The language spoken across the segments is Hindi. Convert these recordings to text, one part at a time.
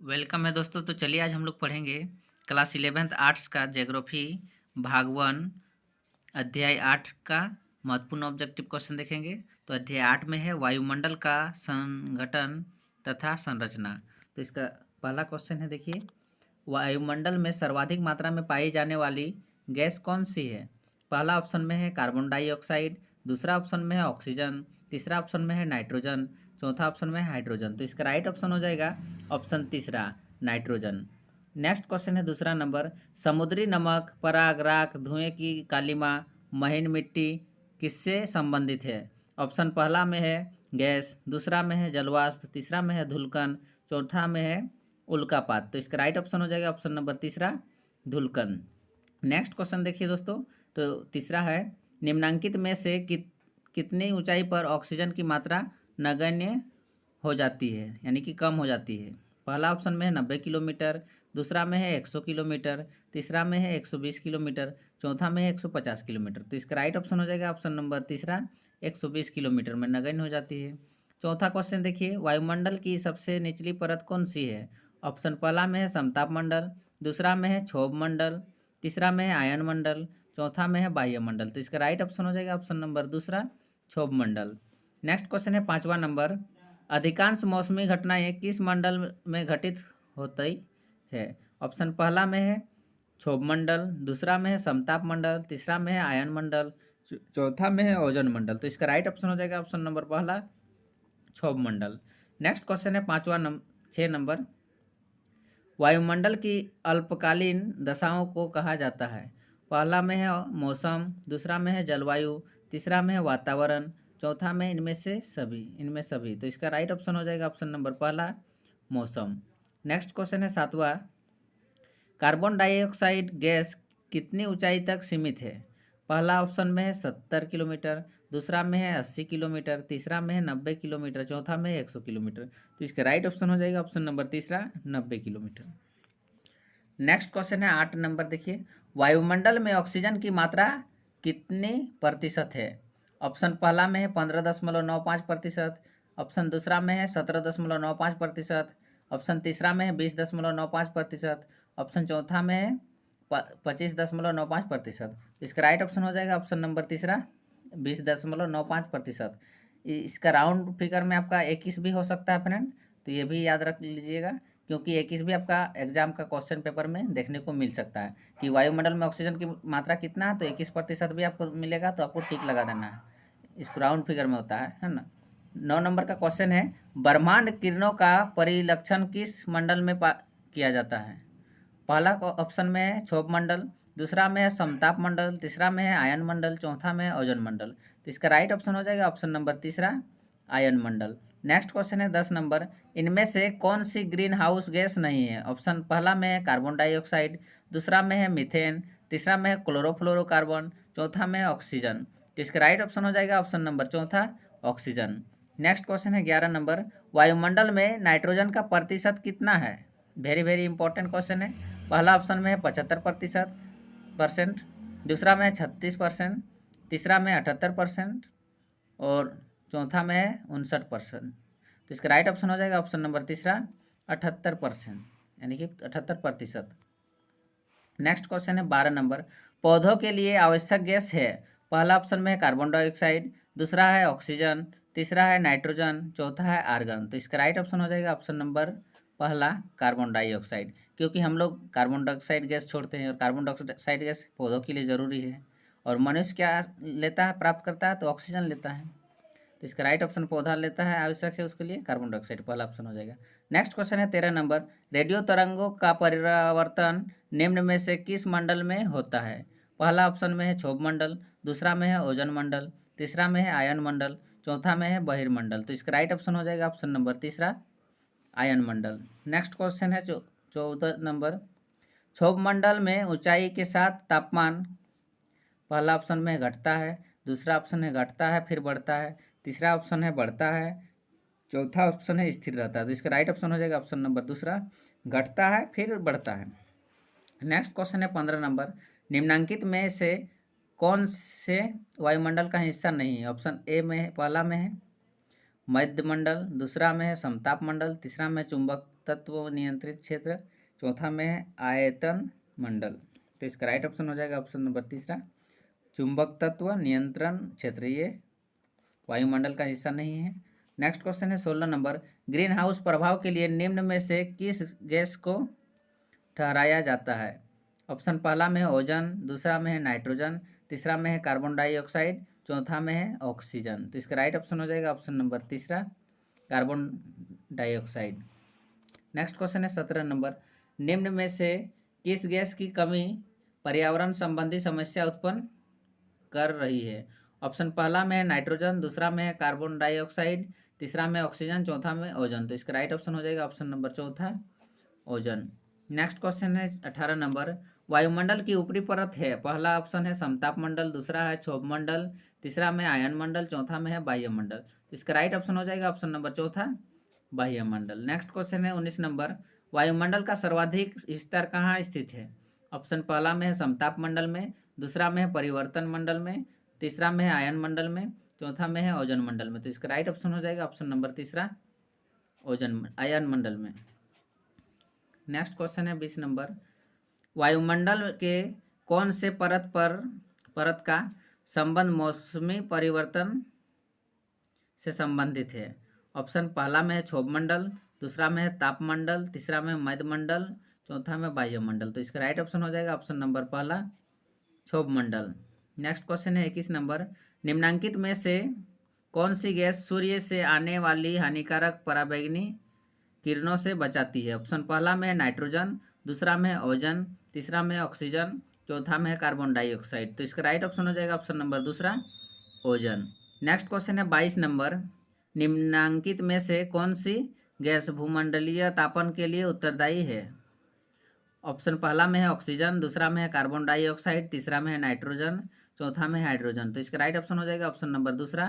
वेलकम है दोस्तों। तो चलिए आज हम लोग पढ़ेंगे क्लास 11th आर्ट्स का ज्योग्राफी भाग 1 अध्याय 8 का महत्वपूर्ण ऑब्जेक्टिव क्वेश्चन देखेंगे। तो अध्याय 8 में है वायुमंडल का संगठन तथा संरचना। तो इसका पहला क्वेश्चन है, देखिए, वायुमंडल में सर्वाधिक मात्रा में पाई जाने वाली गैस कौन सी है। पहला ऑप्शन में है कार्बन डाइऑक्साइड, दूसरा ऑप्शन में है ऑक्सीजन, तीसरा ऑप्शन में है नाइट्रोजन, चौथा ऑप्शन में है हाइड्रोजन। तो इसका राइट ऑप्शन हो जाएगा ऑप्शन तीसरा, नाइट्रोजन। नेक्स्ट क्वेश्चन है दूसरा नंबर, समुद्री नमक, पराग, राख, धुएं की कालिमा, महीन मिट्टी किससे संबंधित है। ऑप्शन पहला में है गैस, दूसरा में है जलवाष्प, तीसरा में है धुलकन, चौथा में है उल्कापात। तो इसका राइट ऑप्शन हो जाएगा ऑप्शन नंबर तीसरा, धुलकन। नेक्स्ट क्वेश्चन देखिए दोस्तों, तो तीसरा है निम्नांकित में से कितनी ऊंचाई पर ऑक्सीजन की मात्रा नगण्य हो जाती है, यानी कि कम हो जाती है। पहला ऑप्शन में है 90 किलोमीटर, दूसरा में है 100 किलोमीटर, तीसरा में है 120 किलोमीटर, चौथा में है 150 किलोमीटर। तो इसका राइट ऑप्शन हो जाएगा ऑप्शन नंबर तीसरा, 120 किलोमीटर में नगण्य हो जाती है। चौथा क्वेश्चन देखिए, वायुमंडल की सबसे निचली परत कौन सी है। ऑप्शन पहला में है समताप मंडल, दूसरा में है क्षोभ मंडल, तीसरा में है आयन मंडल, चौथा में है बाह्य मंडल। तो इसका राइट ऑप्शन हो जाएगा ऑप्शन नंबर दूसरा, क्षोभ मंडल। नेक्स्ट क्वेश्चन है पांचवा नंबर, अधिकांश मौसमी घटनाएं किस मंडल में घटित होती है। ऑप्शन पहला में है क्षोभ मंडल, दूसरा में है समताप मंडल, तीसरा में है आयन मंडल, चौथा में है ओजोन मंडल। तो इसका राइट ऑप्शन हो जाएगा ऑप्शन नंबर पहला, क्षोभ मंडल। नेक्स्ट क्वेश्चन है पांचवा 6 नंबर, वायुमंडल की अल्पकालीन दशाओं को कहा जाता है। पहला में है मौसम, दूसरा में है जलवायु, तीसरा में है वातावरण, चौथा में इनमें सभी। तो इसका राइट ऑप्शन हो जाएगा ऑप्शन नंबर पहला, मौसम। नेक्स्ट क्वेश्चन है सातवां, कार्बन डाइऑक्साइड गैस कितनी ऊंचाई तक सीमित है। पहला ऑप्शन में है 70 किलोमीटर, दूसरा में है 80 किलोमीटर, तीसरा में है 90 किलोमीटर, चौथा में है 100 किलोमीटर। तो इसका राइट ऑप्शन हो जाएगा ऑप्शन नंबर तीसरा, 90 किलोमीटर। नेक्स्ट क्वेश्चन है 8 नंबर, देखिए, वायुमंडल में ऑक्सीजन की मात्रा कितनी प्रतिशत है। ऑप्शन पहला में है 15.95%, ऑप्शन दूसरा में है 17.95%, ऑप्शन तीसरा में है 20.95%, ऑप्शन चौथा में है 25.95%। इसका राइट ऑप्शन हो जाएगा ऑप्शन नंबर तीसरा, 20.95%। इसका राउंड फिगर में आपका 21 भी हो सकता है फ्रेंड, तो ये भी याद रख लीजिएगा, क्योंकि 21 भी आपका एग्जाम का क्वेश्चन पेपर में देखने को मिल सकता है कि वायुमंडल में ऑक्सीजन की मात्रा कितना है, तो 21% भी आपको मिलेगा, तो आपको टिक लगा देना है। इसको राउंड फिगर में होता है ना। 9 नंबर का क्वेश्चन है, ब्रह्मांड किरणों का परिलक्षण किस मंडल में किया जाता है। पहला ऑप्शन में है क्षोभ मंडल, दूसरा में है समताप मंडल, तीसरा में है आयन मंडल, चौथा में है ओजोन मंडल। तो इसका राइट ऑप्शन हो जाएगा ऑप्शन नंबर तीसरा, आयन मंडल। नेक्स्ट क्वेश्चन है 10 नंबर, इनमें से कौन सी ग्रीन हाउस गैस नहीं है। ऑप्शन पहला में है कार्बन डाइऑक्साइड, दूसरा में है मीथेन, तीसरा में है क्लोरोफ्लोरोकार्बन, चौथा में है ऑक्सीजन। तो इसका राइट ऑप्शन हो जाएगा ऑप्शन नंबर चौथा, ऑक्सीजन। नेक्स्ट क्वेश्चन है 11 नंबर, वायुमंडल में नाइट्रोजन का प्रतिशत कितना है। वेरी वेरी इंपॉर्टेंट क्वेश्चन है। पहला ऑप्शन में है 75%, दूसरा में है 36%, तीसरा में 78% और चौथा में है 59%। तो इसका राइट ऑप्शन हो जाएगा ऑप्शन नंबर तीसरा, 78%, यानी कि 78%। नेक्स्ट क्वेश्चन है 12 नंबर, पौधों के लिए आवश्यक गैस है। पहला ऑप्शन में है कार्बन डाइऑक्साइड, दूसरा है ऑक्सीजन, तीसरा है नाइट्रोजन, चौथा है आर्गन। तो इसका राइट ऑप्शन हो जाएगा ऑप्शन नंबर पहला, कार्बन डाइऑक्साइड, क्योंकि हम लोग कार्बन डाइऑक्साइड गैस छोड़ते हैं और कार्बन डाइऑक्साइड गैस पौधों के लिए ज़रूरी है। और मनुष्य क्या लेता है, प्राप्त करता है, तो ऑक्सीजन लेता है। तो इसका राइट ऑप्शन पौधा लेता है, आवश्यक है उसके लिए कार्बन डाइऑक्साइड, पहला ऑप्शन हो जाएगा। नेक्स्ट क्वेश्चन है 13 नंबर, रेडियो तरंगों का परिवर्तन निम्न में से किस मंडल में होता है। पहला ऑप्शन में है क्षोभ मंडल, दूसरा में है ओजोन मंडल, तीसरा में है आयन मंडल, चौथा में है बहिर्मंडल। तो इसका राइट ऑप्शन हो जाएगा ऑप्शन नंबर तीसरा, आयन मंडल। नेक्स्ट क्वेश्चन है 14 नंबर, क्षोभ मंडल में ऊंचाई के साथ तापमान पहला ऑप्शन में घटता है, दूसरा ऑप्शन है घटता है फिर बढ़ता है, तीसरा ऑप्शन है बढ़ता है, चौथा ऑप्शन है स्थिर रहता है। तो इसका राइट ऑप्शन हो जाएगा ऑप्शन नंबर दूसरा, घटता है फिर बढ़ता है। नेक्स्ट क्वेश्चन है 15 नंबर, निम्नांकित में से कौन से वायुमंडल का हिस्सा नहीं है। ऑप्शन ए में है, पहला में है मध्य मंडल, दूसरा में है समताप मंडल, तीसरा में चुंबक तत्व नियंत्रित क्षेत्र, चौथा में है आयतन मंडल। तो इसका राइट ऑप्शन हो जाएगा ऑप्शन नंबर तीसरा, चुंबक तत्व नियंत्रण क्षेत्र। ये वायुमंडल का हिस्सा नहीं है। नेक्स्ट क्वेश्चन है 16 नंबर, ग्रीन हाउस प्रभाव के लिए निम्न में से किस गैस को ठहराया जाता है? ऑप्शन पहला में है ओजोन, दूसरा में है नाइट्रोजन, तीसरा में है कार्बन डाइऑक्साइड, चौथा में है ऑक्सीजन। तो इसका राइट ऑप्शन हो जाएगा ऑप्शन नंबर तीसरा, कार्बन डाइऑक्साइड। नेक्स्ट क्वेश्चन है 17 नंबर, निम्न में से किस गैस की कमी पर्यावरण संबंधी समस्या उत्पन्न कर रही है? ऑप्शन पहला में है नाइट्रोजन, दूसरा में है कार्बन डाइऑक्साइड, तीसरा में ऑक्सीजन, चौथा में ओजोन। तो इसका राइट ऑप्शन हो जाएगा ऑप्शन नंबर चौथा, ओजोन। नेक्स्ट क्वेश्चन है 18 नंबर, वायुमंडल की ऊपरी परत है, पहला ऑप्शन है समताप मंडल, दूसरा है क्षोभ मंडल, तीसरा में आयन मंडल, चौथा में है बाह्य मंडल। तो इसका राइट ऑप्शन हो जाएगा ऑप्शन नंबर चौथा, बाह्य मंडल। नेक्स्ट क्वेश्चन है 19 नंबर, वायुमंडल का सर्वाधिक स्तर कहाँ स्थित है? ऑप्शन पहला में है समताप मंडल में, दूसरा में है परिवर्तन मंडल में, तीसरा में है आयन मंडल में, चौथा में है ओजोन मंडल में। तो इसका राइट ऑप्शन हो जाएगा ऑप्शन नंबर तीसरा, ओजोन आयन मंडल में। नेक्स्ट क्वेश्चन है 20 नंबर, वायुमंडल के कौन से परत का संबंध मौसमी परिवर्तन से संबंधित है? ऑप्शन पहला में है क्षोभ मंडल, दूसरा में है तापमंडल, तीसरा में मध्य मंडल, चौथा में बाह्य मंडल। तो इसका राइट ऑप्शन हो जाएगा ऑप्शन नंबर पहला, क्षोभ मंडल। नेक्स्ट क्वेश्चन है 21 नंबर, निम्नांकित में से कौन सी गैस सूर्य से आने वाली हानिकारक पराबैंगनी किरणों से बचाती है? ऑप्शन पहला में है नाइट्रोजन, दूसरा में है ओजोन, तीसरा में है ऑक्सीजन, चौथा में है कार्बन डाइऑक्साइड। तो इसका राइट ऑप्शन हो जाएगा ऑप्शन नंबर दूसरा, ओजोन। नेक्स्ट क्वेश्चन है 22 नंबर, निम्नांकित में से कौन सी गैस भूमंडलीय तापन के लिए उत्तरदायी है? ऑप्शन पहला में है ऑक्सीजन, दूसरा में है कार्बन डाइऑक्साइड, तीसरा में है नाइट्रोजन, चौथा में है हाइड्रोजन। तो इसका राइट ऑप्शन हो जाएगा ऑप्शन नंबर दूसरा,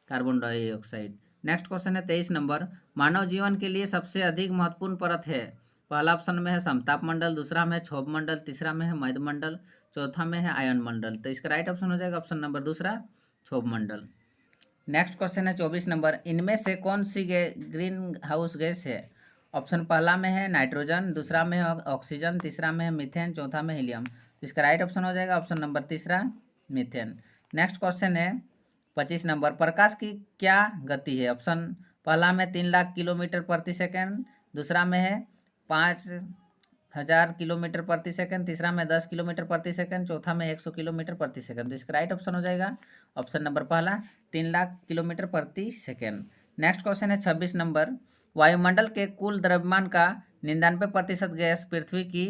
कार्बन डाइऑक्साइड। नेक्स्ट क्वेश्चन है 23 नंबर, मानव जीवन के लिए सबसे अधिक महत्वपूर्ण परत है, पहला ऑप्शन में है समताप मंडल, दूसरा में है क्षोभ मंडल, तीसरा में है मध्य मंडल, चौथा में है आयन मंडल। तो इसका राइट ऑप्शन हो जाएगा ऑप्शन नंबर दूसरा, क्षोभ मंडल। नेक्स्ट क्वेश्चन है 24 नंबर, इनमें से कौन सी ग्रीन हाउस गैस है? ऑप्शन पहला में है नाइट्रोजन, दूसरा में है ऑक्सीजन, तीसरा में है मीथेन, चौथा में हीलियम। तो इसका राइट ऑप्शन हो जाएगा ऑप्शन नंबर तीसरा, मीथेन। नेक्स्ट क्वेश्चन है 25 नंबर, प्रकाश की क्या गति है? ऑप्शन पहला में 3 लाख किलोमीटर प्रति सेकंड, दूसरा में है 5,000 किलोमीटर प्रति सेकंड, तीसरा में 10 किलोमीटर प्रति सेकंड, चौथा में 100 किलोमीटर प्रति सेकंड। तो इसका राइट ऑप्शन हो जाएगा ऑप्शन नंबर पहला, 3 लाख किलोमीटर प्रति सेकंड। नेक्स्ट क्वेश्चन है 26 नंबर, वायुमंडल के कुल द्रव्यमान का 99% गैस पृथ्वी की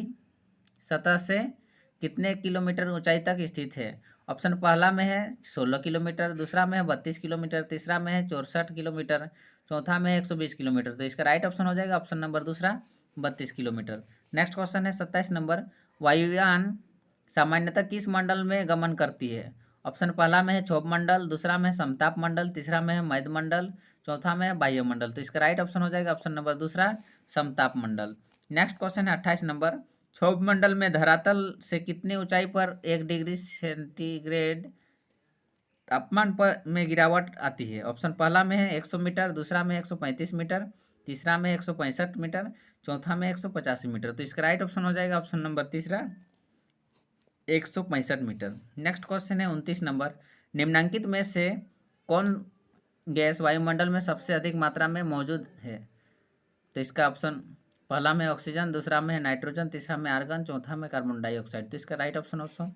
सतह से कितने किलोमीटर ऊंचाई तक स्थित है? ऑप्शन पहला में है 16 किलोमीटर, दूसरा में है 32 किलोमीटर, तीसरा में है 64 किलोमीटर, चौथा में है 120 किलोमीटर। तो इसका राइट ऑप्शन हो जाएगा ऑप्शन नंबर दूसरा, 32 किलोमीटर। नेक्स्ट क्वेश्चन है 27 नंबर, वायुयान सामान्यतः किस मंडल में गमन करती है? ऑप्शन पहला में है क्षोभ मंडल, दूसरा में है समताप मंडल, तीसरा में है मध्य मंडल, चौथा में है बाह्य मंडल। तो इसका राइट ऑप्शन हो जाएगा ऑप्शन नंबर दूसरा, समताप मंडल। नेक्स्ट क्वेश्चन है 28 नंबर, क्षोभ मंडल में धरातल से कितनी ऊंचाई पर 1 डिग्री सेंटीग्रेड तापमान पर में गिरावट आती है? ऑप्शन पहला में है 100 मीटर, दूसरा में 135 मीटर, तीसरा में 165 मीटर, चौथा में 185 मीटर। तो इसका राइट ऑप्शन हो जाएगा ऑप्शन नंबर तीसरा, 165 मीटर। नेक्स्ट क्वेश्चन है 29 नंबर, निम्नांकित में से कौन गैस वायुमंडल में सबसे अधिक मात्रा में मौजूद है? तो इसका ऑप्शन पहला में ऑक्सीजन, दूसरा में है नाइट्रोजन, तीसरा में आर्गन, चौथा में कार्बन डाइऑक्साइड। तो इसका राइट ऑप्शन ऑप्शन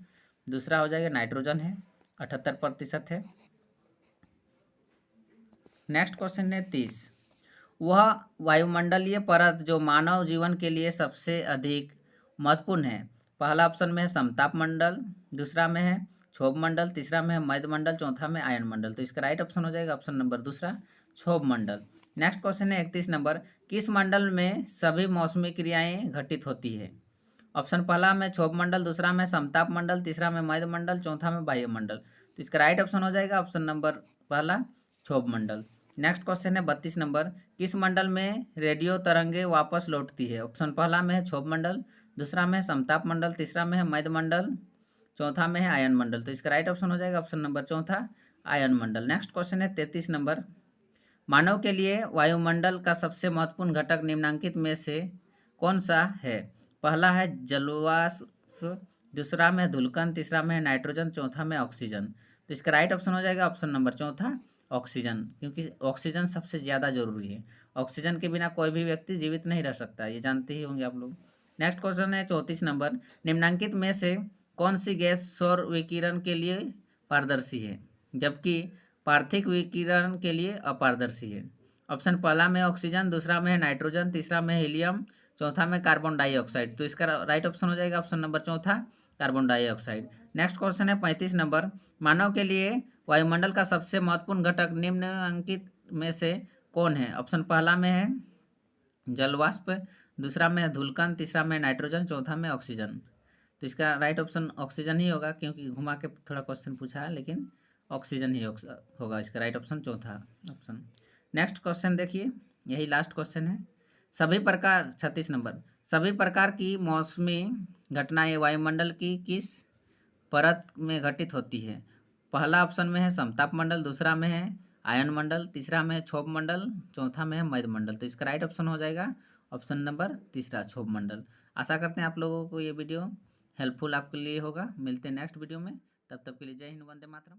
दूसरा हो जाएगा, नाइट्रोजन है, 78% है। नेक्स्ट क्वेश्चन है 30, वह वायुमंडलीय परत जो मानव जीवन के लिए सबसे अधिक महत्वपूर्ण है, पहला ऑप्शन में है समताप मंडल, दूसरा में है क्षोभ मंडल, तीसरा में है मध्य मंडल, चौथा में आयन मंडल। तो इसका राइट ऑप्शन हो जाएगा ऑप्शन नंबर दूसरा, क्षोभ मंडल। नेक्स्ट क्वेश्चन है 31 नंबर, किस मंडल में सभी मौसमी क्रियाएं घटित होती है? ऑप्शन पहला में क्षोभ मंडल, दूसरा में समताप मंडल, तीसरा में मध्य मंडल, चौथा में बाह्य मंडल। तो इसका राइट ऑप्शन हो जाएगा ऑप्शन नंबर पहला, क्षोभ मंडल। नेक्स्ट क्वेश्चन है 32 नंबर, किस मंडल में रेडियो तरंगे वापस लौटती है? ऑप्शन पहला में है क्षोभ मंडल, दूसरा में है समताप मंडल, तीसरा में है मध्य मंडल, चौथा में है आयन मंडल। तो इसका राइट ऑप्शन हो जाएगा ऑप्शन नंबर चौथा, आयन मंडल। नेक्स्ट क्वेश्चन है 33 नंबर, मानव के लिए वायुमंडल का सबसे महत्वपूर्ण घटक निम्नलिखित में से कौन सा है? पहला है जलवाष्प, दूसरा में धुलकण, तीसरा में नाइट्रोजन, चौथा में ऑक्सीजन। तो इसका राइट ऑप्शन हो जाएगा ऑप्शन नंबर चौथा ऑक्सीजन, क्योंकि ऑक्सीजन सबसे ज़्यादा जरूरी है। ऑक्सीजन के बिना कोई भी व्यक्ति जीवित नहीं रह सकता, ये जानते ही होंगे आप लोग। नेक्स्ट क्वेश्चन है 34 नंबर, निम्नलिखित में से कौन सी गैस सौर विकिरण के लिए पारदर्शी है जबकि पार्थिव विकिरण के लिए अपारदर्शी है? ऑप्शन पहला में ऑक्सीजन, दूसरा में है नाइट्रोजन, तीसरा में हीलियम, चौथा में कार्बन डाइऑक्साइड। तो इसका राइट ऑप्शन हो जाएगा ऑप्शन नंबर चौथा कार्बन डाइऑक्साइड। नेक्स्ट क्वेश्चन है 35 नंबर, मानव के लिए वायुमंडल का सबसे महत्वपूर्ण घटक निम्नलिखित में से कौन है? ऑप्शन पहला में है जलवाष्प, दूसरा में है धुलकण, तीसरा में नाइट्रोजन, चौथा में ऑक्सीजन। तो इसका राइट ऑप्शन ऑक्सीजन ही होगा, क्योंकि घुमा के थोड़ा क्वेश्चन पूछा है, लेकिन ऑक्सीजन ही होगा इसका राइट ऑप्शन, चौथा ऑप्शन। नेक्स्ट क्वेश्चन देखिए, यही लास्ट क्वेश्चन है। सभी प्रकार 36 नंबर, सभी प्रकार की मौसमी घटनाएं वायुमंडल की किस परत में घटित होती है? पहला ऑप्शन में है समताप मंडल, दूसरा में है आयन मंडल, तीसरा में है क्षोभ मंडल, चौथा में है मध्य मंडल। तो इसका राइट ऑप्शन हो जाएगा ऑप्शन नंबर तीसरा क्षोभ मंडल। आशा करते हैं आप लोगों को ये वीडियो हेल्पफुल आपके लिए होगा। मिलते हैं नेक्स्ट वीडियो में, तब तक के लिए जय हिंद, वंदे मातरम।